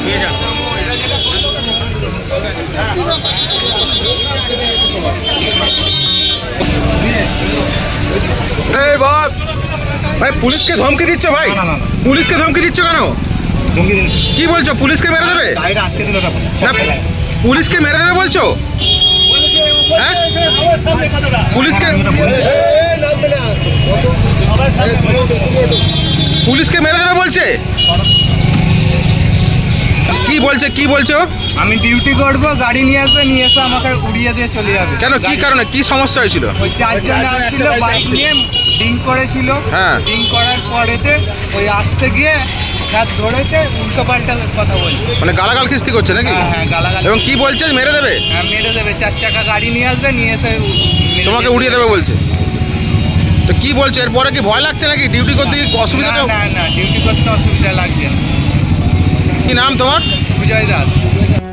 এই বস ভাই, পুলিশকে ধমকি দিচ্ছ ভাই? পুলিশকে ধমকি দিচ্ছ কেন? কি বলছো? পুলিশকে মেরে দেবে? না, পুলিশকে মেরে দেবে বলছো? হ্যাঁ, পুলিশকে পুলিশকে মেরে দেবে বলছে? কি বলছে? কি বলছো? আমি ডিউটি করব, গাড়ি নিয়ে আসবে, নিয়ে এসে আমাকে উড়িয়ে দিয়ে চলে যাবে। কেন? কি কারণে? কি সমস্যা হয়েছিল? ওই চারজন আসছিল, বাইক নিয়ে ড্রিঙ্ক করেছিল। হ্যাঁ। ড্রিঙ্ক করার পরেতে ওই আসতে গিয়ে হাত ধরেতে উল্টো পাল্টা কথা বলছে। মানে গালাগাল খিস্তি করছে নাকি? হ্যাঁ, গালাগাল। এবং কি বলছে? মেরে দেবে? হ্যাঁ, মেরে দেবে। 4 চাকা গাড়ি নিয়ে আসবে, নিয়ে এসে তোমাকে উড়িয়ে দেবে বলছে। তো কি বলছে? এরপরে কি ভয় লাগছে নাকি? ডিউটি করতে কি অসুবিধা? না, ডিউটি করতে অসুবিধা লাগছে। কি নাম তোমার? বিজয় দাস।